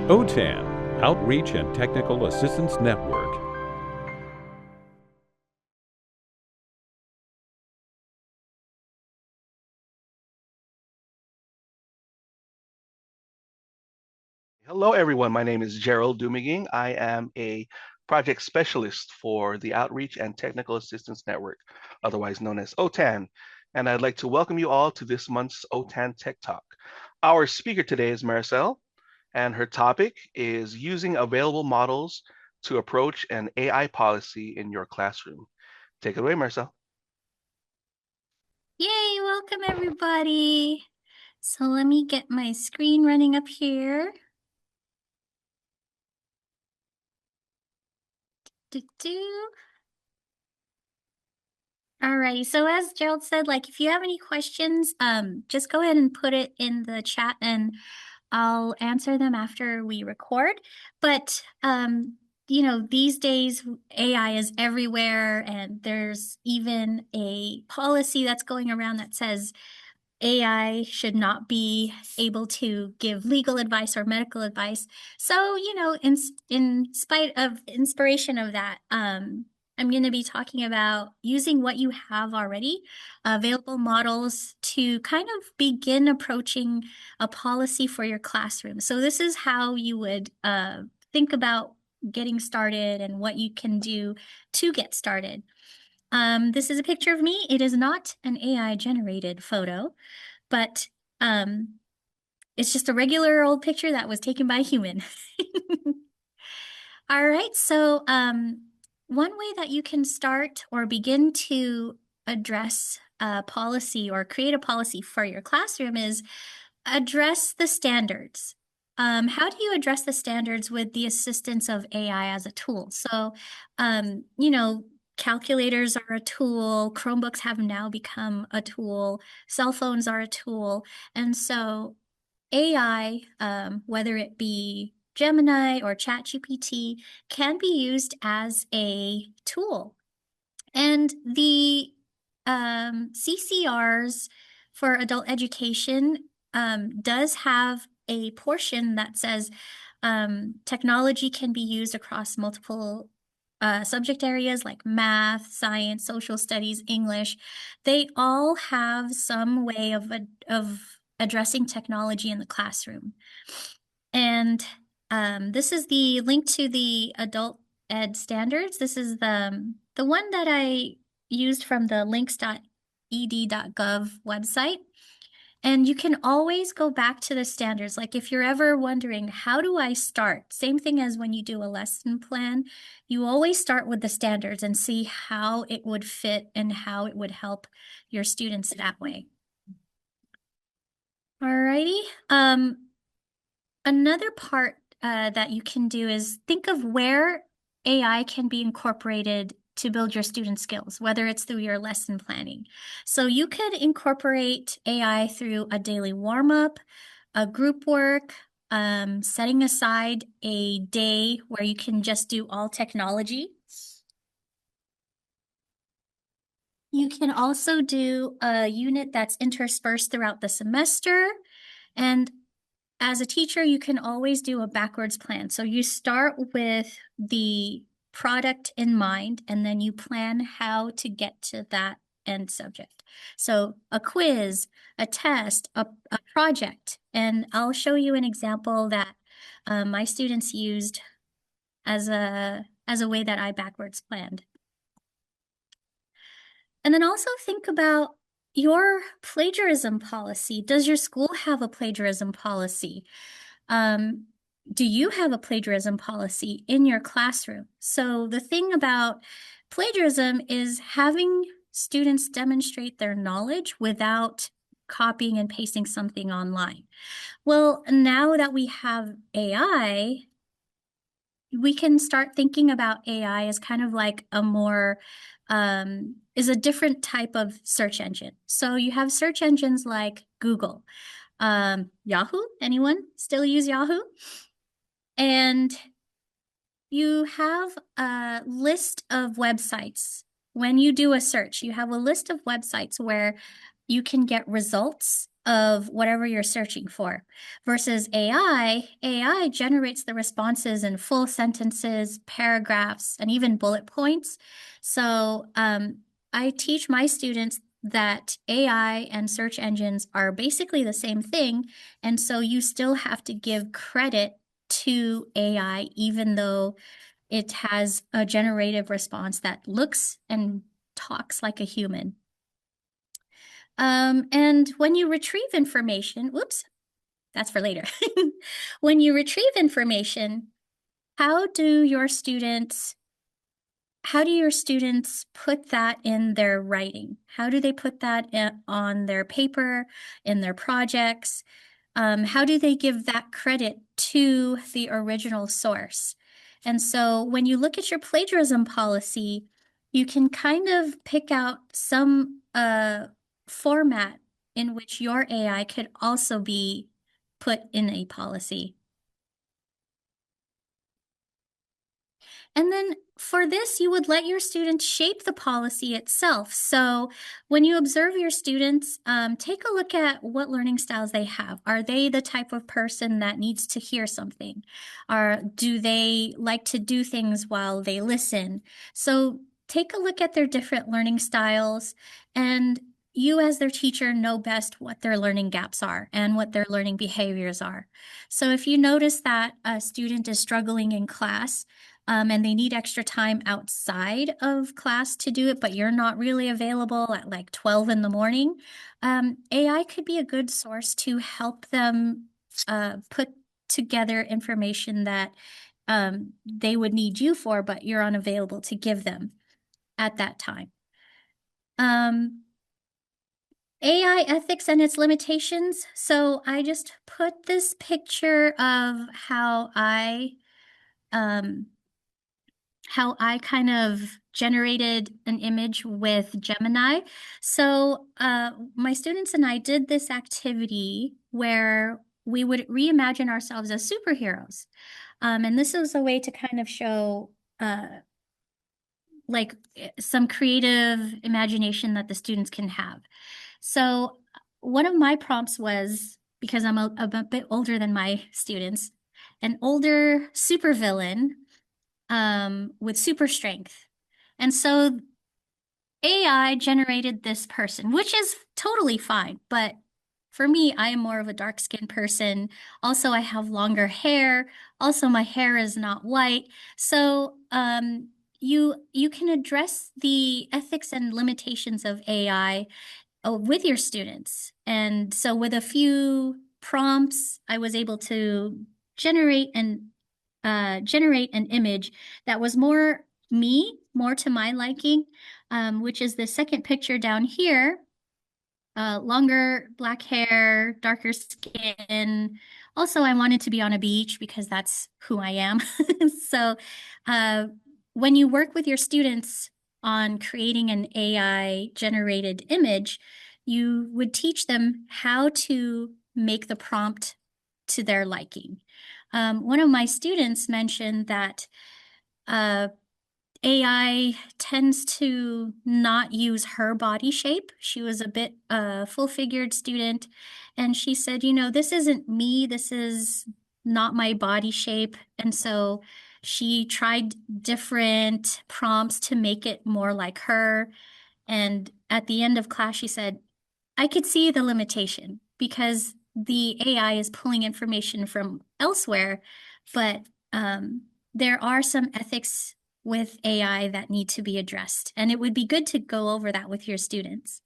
OTAN, Outreach and Technical Assistance Network. Hello, everyone. My name is Gerald Dumiging. I am a project specialist for the Outreach and Technical Assistance Network, otherwise known as OTAN. And I'd like to welcome you all to this month's OTAN Tech Talk. Our speaker today is Maricel, and her topic is using available models to approach an AI policy in your classroom. Take it away, Maricel. Yay, welcome everybody. So let me get my screen running up here. Alrighty, so as Gerald said, if you have any questions, just go ahead and put it in the chat and I'll answer them after we record. But these days AI is everywhere, and there's even a policy that's going around that says AI should not be able to give legal advice or medical advice. So, in spite of inspiration of that, I'm going to be talking about using what you have already, available models to kind of begin approaching a policy for your classroom. So this is how you would think about getting started and what you can do to get started. This is a picture of me. It is not an AI generated photo, but it's just a regular old picture that was taken by a human. All right, so one way that you can start or begin to address a policy or create a policy for your classroom is address the standards. How do you address the standards with the assistance of AI as a tool? So, calculators are a tool, Chromebooks have now become a tool, cell phones are a tool. And so AI, whether it be Gemini or ChatGPT, can be used as a tool. And the CCRs for adult education does have a portion that says technology can be used across multiple subject areas like math, science, social studies, English. They all have some way of addressing technology in the classroom. And this is the link to the adult ed standards. This is the one that I used from the links.ed.gov website. And you can always go back to the standards. Like if you're ever wondering, how do I start? Same thing as when you do a lesson plan. You always start with the standards and see how it would fit and how it would help your students that way. Alrighty. Another part that you can do is think of where AI can be incorporated to build your student skills, whether it's through your lesson planning. So you could incorporate AI through a daily warm-up, a group work, setting aside a day where you can just do all technology. You can also do a unit that's interspersed throughout the semester. And as a teacher, you can always do a backwards plan. So you start with the product in mind, and then you plan how to get to that end subject. So a quiz, a test, a project. And I'll show you an example that my students used as a way that I backwards planned. And then also think about your plagiarism policy. Does your school have a plagiarism policy? Do you have a plagiarism policy in your classroom? So the thing about plagiarism is having students demonstrate their knowledge without copying and pasting something online. Well, now that we have AI, we can start thinking about AI as kind of like a more is a different type of search engine. So you have search engines like Google, Yahoo. Anyone still use Yahoo? And you have a list of websites. When you do a search, you have a list of websites where you can get results of whatever you're searching for. Versus AI generates the responses in full sentences, paragraphs, and even bullet points. So I teach my students that AI and search engines are basically the same thing. And so you still have to give credit to AI, even though it has a generative response that looks and talks like a human. And when you retrieve information, whoops, that's for later. When you retrieve information, how do your students put that in their writing? How do they put that on their paper, in their projects? How do they give that credit to the original source? And so when you look at your plagiarism policy, you can kind of pick out some format in which your AI could also be put in a policy. And then for this, you would let your students shape the policy itself. So when you observe your students, take a look at what learning styles they have. Are they the type of person that needs to hear something? Or do they like to do things while they listen? So take a look at their different learning styles, and you as their teacher know best what their learning gaps are and what their learning behaviors are. So if you notice that a student is struggling in class, and they need extra time outside of class to do it, but you're not really available at like 12 in the morning, AI could be a good source to help them put together information that they would need you for, but you're unavailable to give them at that time. AI ethics and its limitations. So I just put this picture of how I kind of generated an image with Gemini. So my students and I did this activity where we would reimagine ourselves as superheroes. And this is a way to kind of show like some creative imagination that the students can have. So one of my prompts was, because I'm a bit older than my students, an older supervillain with super strength. And so AI generated this person, which is totally fine. But for me, I am more of a dark-skinned person. Also, I have longer hair. Also, my hair is not white. So you can address the ethics and limitations of AI with your students. And so with a few prompts, I was able to generate an image that was more me, more to my liking, which is the second picture down here. Longer black hair, darker skin. Also, I wanted to be on a beach because that's who I am. So when you work with your students on creating an AI generated image, you would teach them how to make the prompt to their liking. One of my students mentioned that AI tends to not use her body shape. She was a bit full-figured student, and she said, you know, this isn't me. This is not my body shape. And so she tried different prompts to make it more like her. And at the end of class, she said, I could see the limitation because the AI is pulling information from elsewhere, but there are some ethics with AI that need to be addressed, and it would be good to go over that with your students.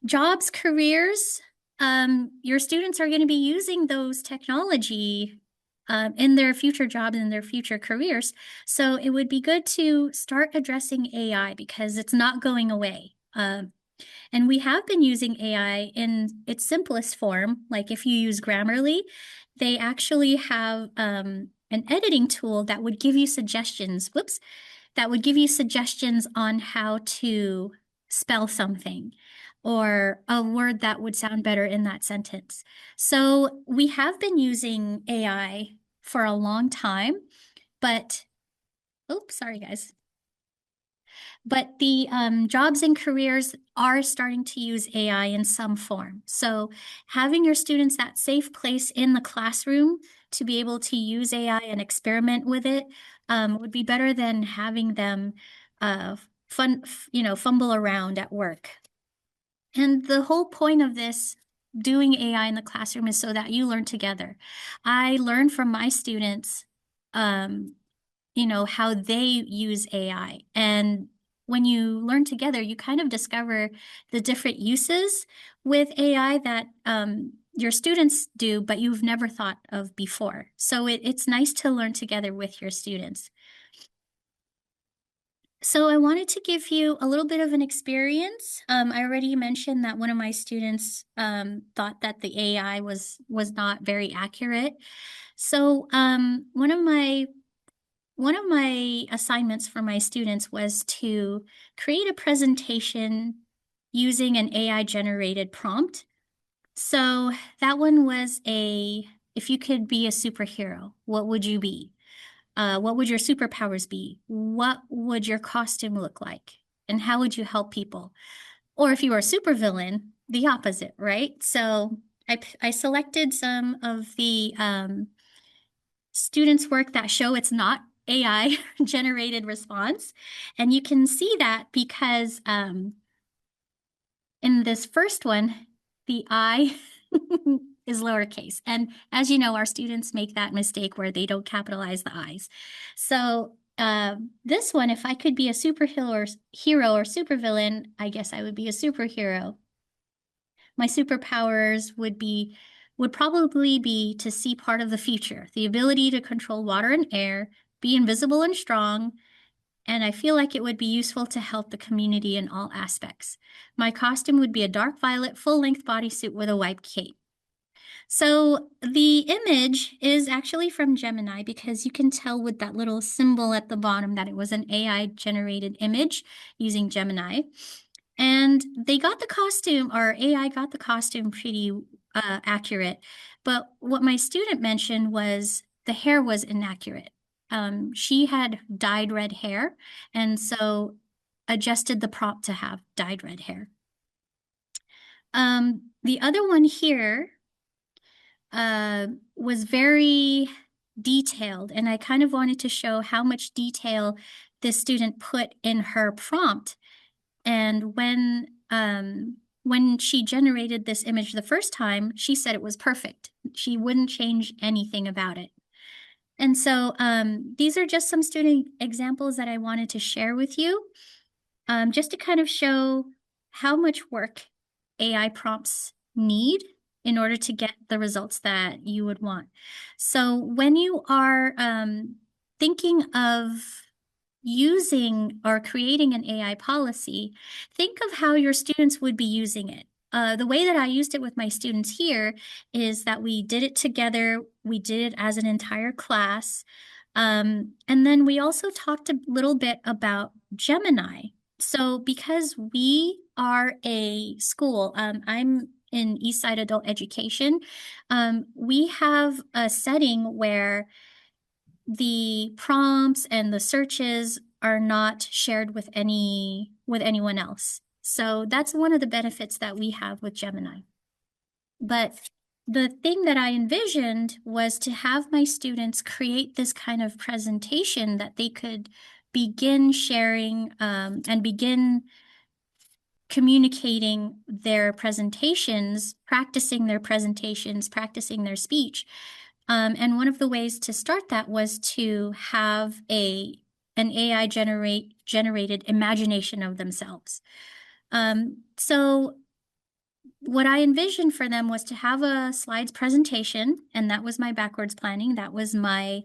Jobs, careers, your students are going to be using those technology in their future jobs and their future careers. So it would be good to start addressing AI because it's not going away. And we have been using AI in its simplest form. Like if you use Grammarly, they actually have an editing tool that would give you suggestions. That would give you suggestions on how to spell something or a word that would sound better in that sentence. So we have been using AI for a long time, but, oops, sorry guys. But the jobs and careers are starting to use AI in some form. So having your students that safe place in the classroom to be able to use AI and experiment with it would be better than having them fumble around at work. And the whole point of this doing AI in the classroom is so that you learn together. I learn from my students, how they use AI. And when you learn together, you kind of discover the different uses with AI that your students do, but you've never thought of before. So it's nice to learn together with your students. So I wanted to give you a little bit of an experience. I already mentioned that one of my students thought that the AI was not very accurate. So one of my assignments for my students was to create a presentation using an AI generated prompt. So that one was if you could be a superhero, what would you be? What would your superpowers be? What would your costume look like? And how would you help people? Or if you were a supervillain, the opposite, right? So I selected some of the students' work that show it's not AI generated response. And you can see that because in this first one, the I is lowercase. And as you know, our students make that mistake where they don't capitalize the I's. So this one, if I could be a superhero or supervillain, I guess I would be a superhero. My superpowers would probably be to see part of the future, the ability to control water and air, be invisible and strong, and I feel like it would be useful to help the community in all aspects. My costume would be a dark violet full-length bodysuit with a white cape. So the image is actually from Gemini because you can tell with that little symbol at the bottom that it was an AI-generated image using Gemini. And they got the costume, or AI got the costume pretty accurate. But what my student mentioned was the hair was inaccurate. She had dyed red hair, and so adjusted the prompt to have dyed red hair. The other one here was very detailed, and I kind of wanted to show how much detail this student put in her prompt. And when she generated this image the first time, she said it was perfect. She wouldn't change anything about it. And so these are just some student examples that I wanted to share with you, just to kind of show how much work AI prompts need in order to get the results that you would want. So when you are thinking of using or creating an AI policy, think of how your students would be using it. The way that I used it with my students here is that we did it together. We did it as an entire class. And then we also talked a little bit about Gemini. So because we are a school, I'm in Eastside Adult Education, we have a setting where the prompts and the searches are not shared with anyone else. So that's one of the benefits that we have with Gemini. But the thing that I envisioned was to have my students create this kind of presentation that they could begin sharing and begin communicating their presentations, practicing their presentations, practicing their speech. And one of the ways to start that was to have an AI generated imagination of themselves. So what I envisioned for them was to have a slides presentation, and that was my backwards planning. That was my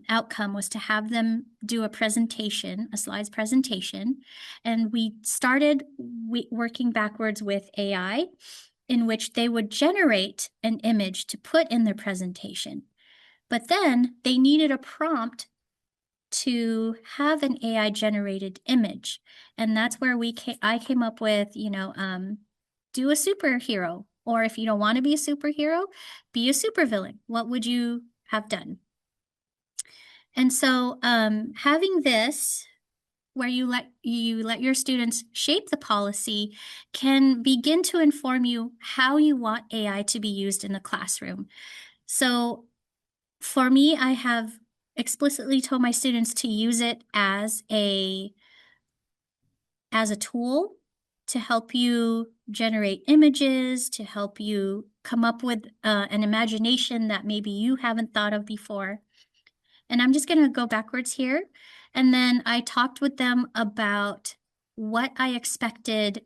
outcome, was to have them do a presentation, a slides presentation. And we started working backwards with AI, in which they would generate an image to put in their presentation. But then they needed a prompt to have an AI generated image. And that's where I came up with, do a superhero. Or if you don't want to be a superhero, be a supervillain. What would you have done? And so having this where you let your students shape the policy can begin to inform you how you want AI to be used in the classroom. So for me, I have explicitly told my students to use it as a tool to help you generate images, to help you come up with an imagination that maybe you haven't thought of before. And I'm just going to go backwards here. And then I talked with them about what I expected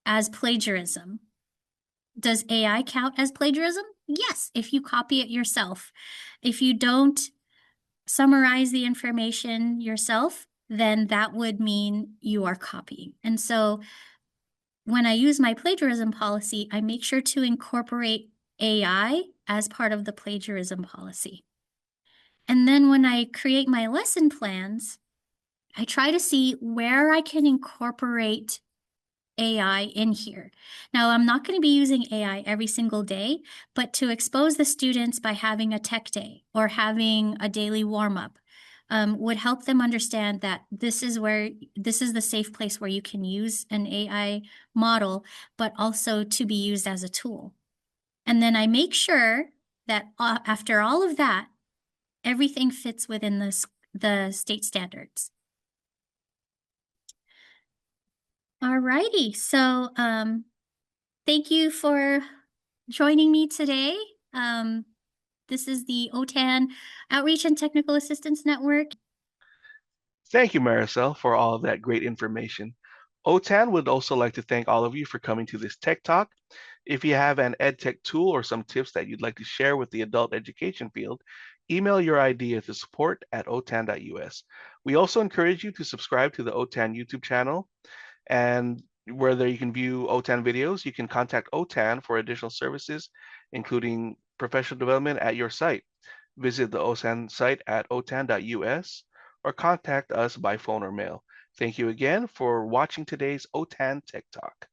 as plagiarism. Does AI count as plagiarism? Yes, if you copy it yourself. If you don't summarize the information yourself, then that would mean you are copying. And so when I use my plagiarism policy, I make sure to incorporate AI as part of the plagiarism policy. And then when I create my lesson plans, I try to see where I can incorporate AI in here. Now, I'm not going to be using AI every single day, but to expose the students by having a tech day or having a daily warm-up would help them understand that this is the safe place where you can use an AI model, but also to be used as a tool. And then I make sure that after all of that, everything fits within the state standards. All righty. So thank you for joining me today. This is the OTAN Outreach and Technical Assistance Network. Thank you, Maricel, for all of that great information. OTAN would also like to thank all of you for coming to this Tech Talk. If you have an EdTech tool or some tips that you'd like to share with the adult education field, email your idea to support@otan.us. We also encourage you to subscribe to the OTAN YouTube channel, and whether you can view OTAN videos, you can contact OTAN for additional services, including professional development at your site. Visit the OTAN site at otan.us or contact us by phone or mail. Thank you again for watching today's OTAN Tech Talk.